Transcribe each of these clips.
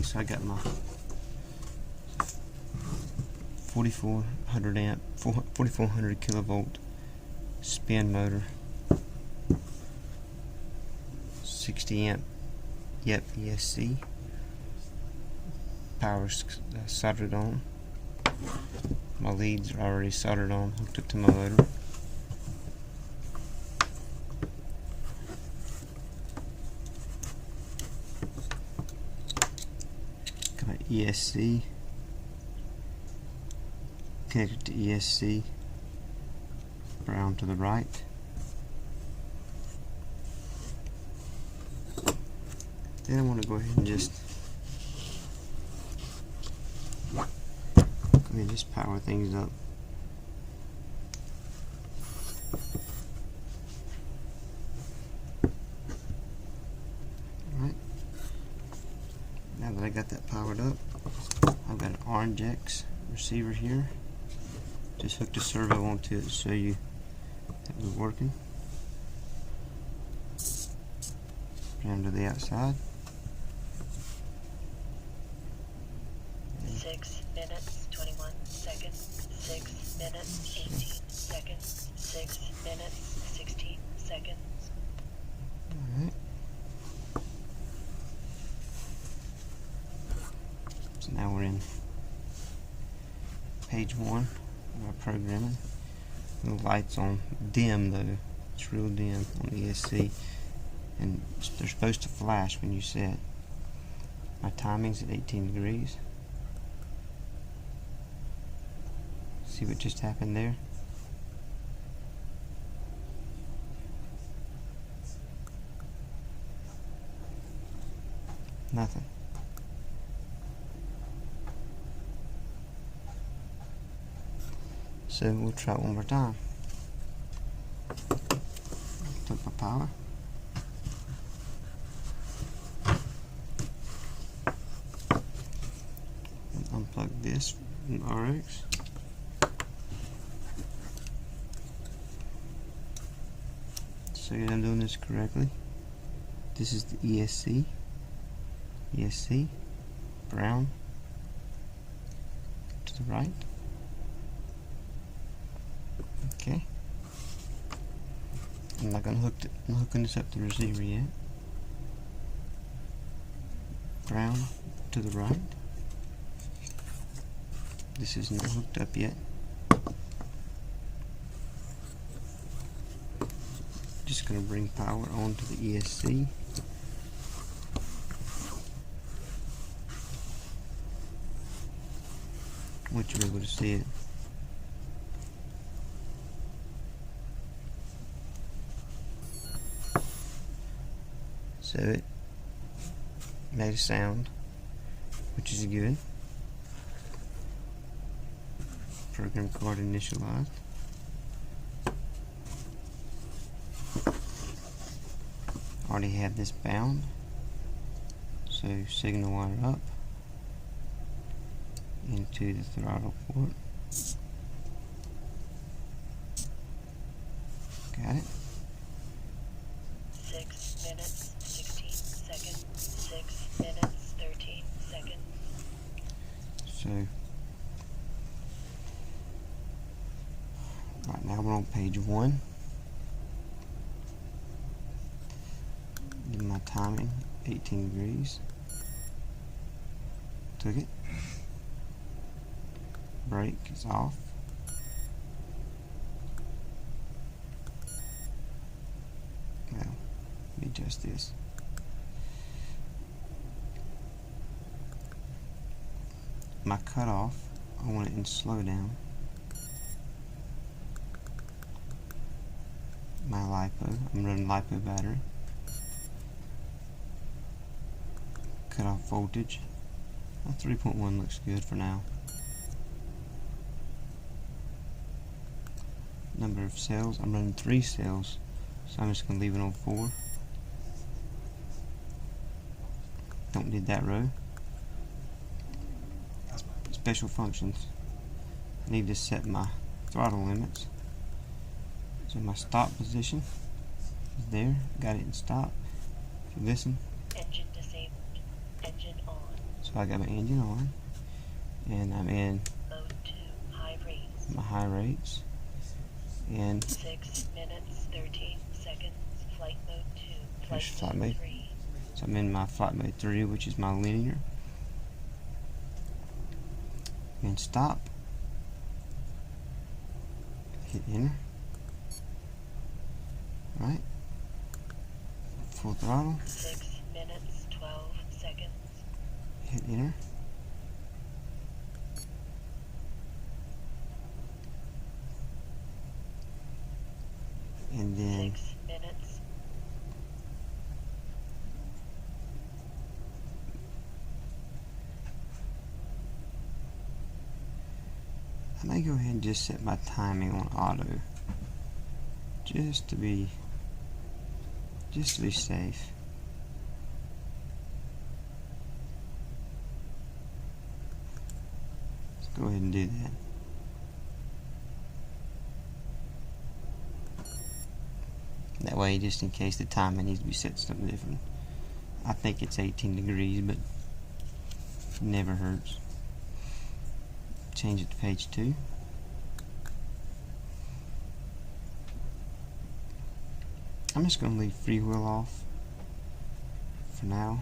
so I got my 4400 amp, 4400 kilovolt spin motor, 60 amp YEP ESC, power soldered on. My leads are already soldered on, hooked up to my motor. Got my ESC connected to ESC, brown to the right. Then I want to go ahead and just power things up. Alright, now that I got that powered up, I've got an Orange X receiver here. Just hooked a servo onto it to show you that it was working. Down to the outside. 6 minutes, 21 seconds, 6 minutes, 18 seconds, 6 minutes, 16 seconds. Alright. So now we're in page 1 of our programming. The light's on dim though. It's real dim on the ESC. And they're supposed to flash when you set. My timing's at 18 degrees. See what just happened there? Nothing. So we'll try it one more time. Took my power. Unplug this from RX. So I'm doing this correctly. This is the ESC. ESC, brown to the right. Okay. I'm not hooking this up to the receiver yet. Brown to the right. This is not hooked up yet. Just going to bring power onto the ESC. Once you're able to see it. So it made a sound, which is good. Program card initialized. Already have this bound, so signal wire up into the throttle port. Got it. 6 minutes, 16 seconds, 6 minutes, 13 seconds. So right now we're on page 1. Give my timing 18 degrees. Took it. Brake is off. Well, let me adjust this. My cutoff, I want it in slow down. My LiPo, I'm running LiPo battery. Cutoff voltage, 3.1 looks good for now. Number of cells, I'm running 3 cells, so I'm just going to leave it on 4. Don't need that row. Special functions. I need to set my throttle limits. So my stop position is there. Got it in stop. If you listen. Engine disabled. Engine on. So I got my engine on, and I'm in Mode 2, high rates. my high rates, and 6 minutes, 13 seconds. Flight mode 2, there's flight flight mode mode. 3. So I'm in my flight mode 3, which is my linear, and stop. Hit enter. Right. Full throttle. 6 minutes, 12 seconds. Hit enter. And then 6 minutes. I may go ahead and just set my timing on auto, just to be safe. Let's go ahead and do that. That way, just in case the timing needs to be set to something different. I think it's 18 degrees, but it never hurts. Change it to page 2. I'm just going to leave freewheel off for now.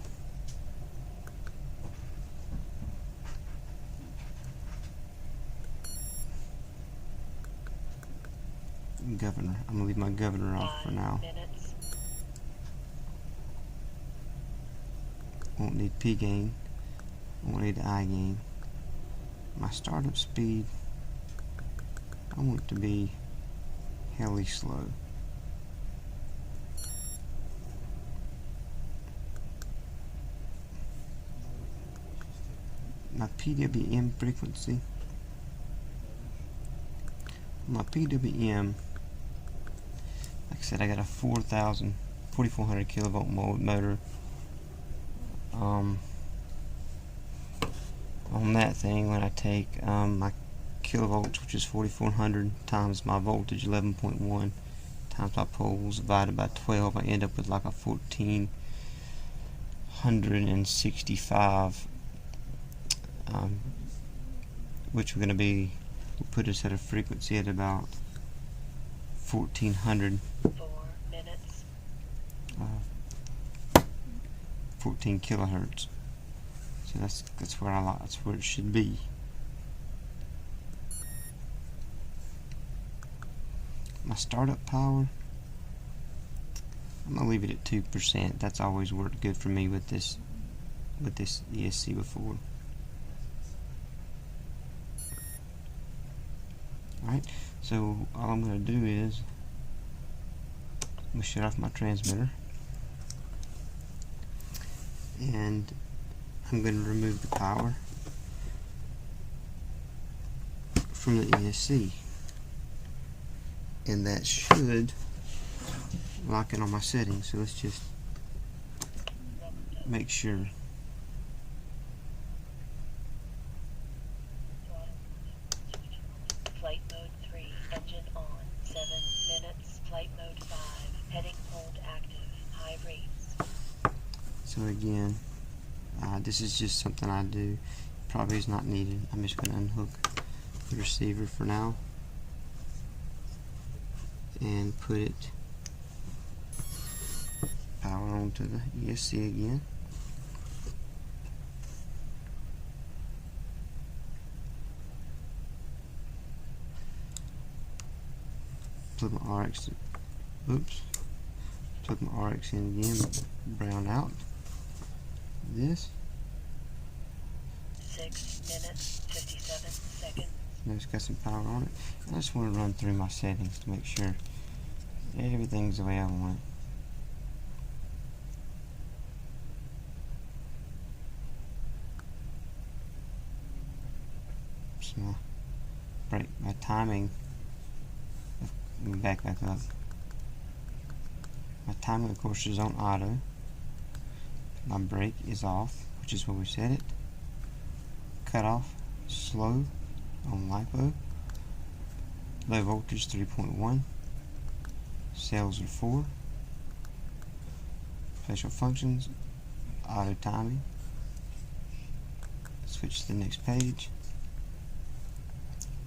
Governor. I'm going to leave my governor off for 5 now. minutes. Won't need P gain. Won't need I gain. My startup speed, I want it to be hella slow. My PWM frequency. My PWM, like I said, I got a 4400 kilovolt motor. On that thing, when I take my kilovolts, which is 4400, times my voltage 11.1, times my poles divided by 12, I end up with like a 1465, which we're going to be, we'll put us at a frequency at about 1400. 4 minutes. 14 kilohertz. So that's where I like. That's where it should be. My startup power, I'm gonna leave it at 2%. That's always worked good for me with this ESC before. Alright, so all I'm gonna do is I'm gonna shut off my transmitter, and I'm going to remove the power from the ESC, and that should lock in on my settings. So let's just make sure. Flight mode 3, engine on. 7 minutes. Flight mode 5, heading hold active. High rates. So again, this is just something I do. Probably is not needed. I'm just going to unhook the receiver for now and put it power onto the ESC again. Plug my RX. Oops. Plug my RX in again. Brown out. This. 6 minutes, 57 seconds. Now it's got some power on it. I just want to run through my settings to make sure everything's the way I want it. So my timing. Let me back up. My timing, of course, is on auto. My brake is off, which is where we set it. Cut off, slow on LiPo. Low voltage 3.1. Cells are 4. Special functions, auto timing. Switch to the next page.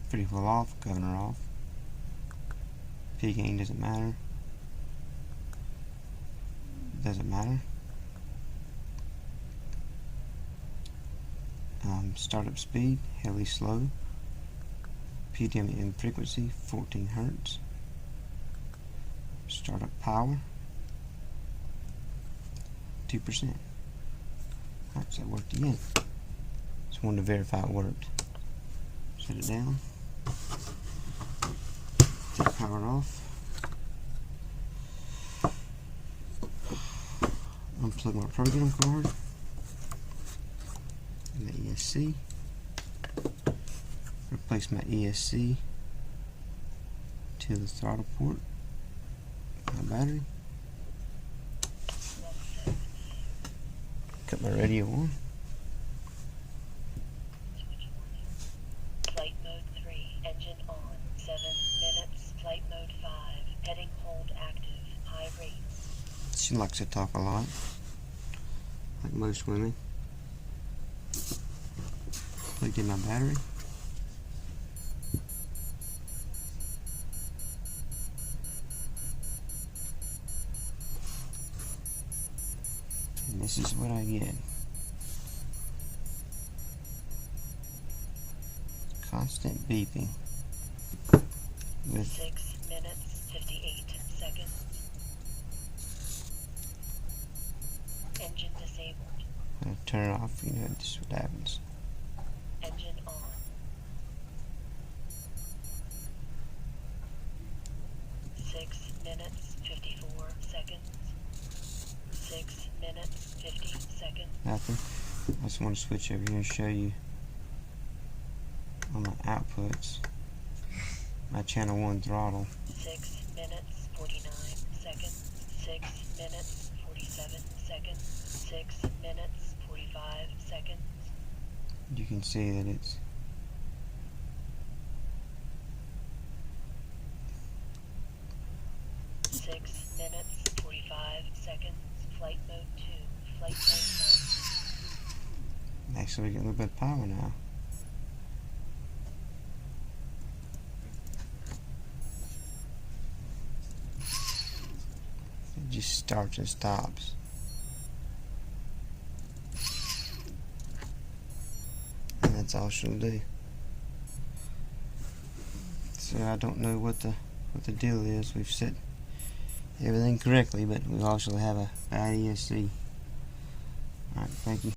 Free wheel off, governor off. P gain doesn't matter. Doesn't matter. Startup speed, heavily slow. PWM frequency, 14 Hertz. Startup power, 2%. Alright, so that worked again. Just wanted to verify it worked. Set it down. Take power off. Unplug my program card. And the ESC. Replace my ESC to the throttle port. My battery. Cut my radio on. Flight mode 3, engine on. 7 minutes. Flight mode 5, heading hold active. High rates. She likes to talk a lot, like most women. Plugged in my battery. And this is what I get. Constant beeping with 6 minutes, 58 seconds. Engine disabled. I'll turn it off, you know, this is what happens. Engine on. 6 minutes, 54 seconds. 6 minutes, 50 seconds. Nothing. I just want to switch over here and show you on my outputs. My channel 1 throttle. 6 minutes, 49 seconds. 6 minutes, 47 seconds. 6 minutes, 45 seconds. You can see that it's Six minutes, 45 seconds. Flight mode 2. Flight mode 1. actually getting a little bit of power now. It just starts and stops. And that's all she'll do. So I don't know what the deal is. We've set everything correctly, but we also have a bad ESC. Alright, thank you.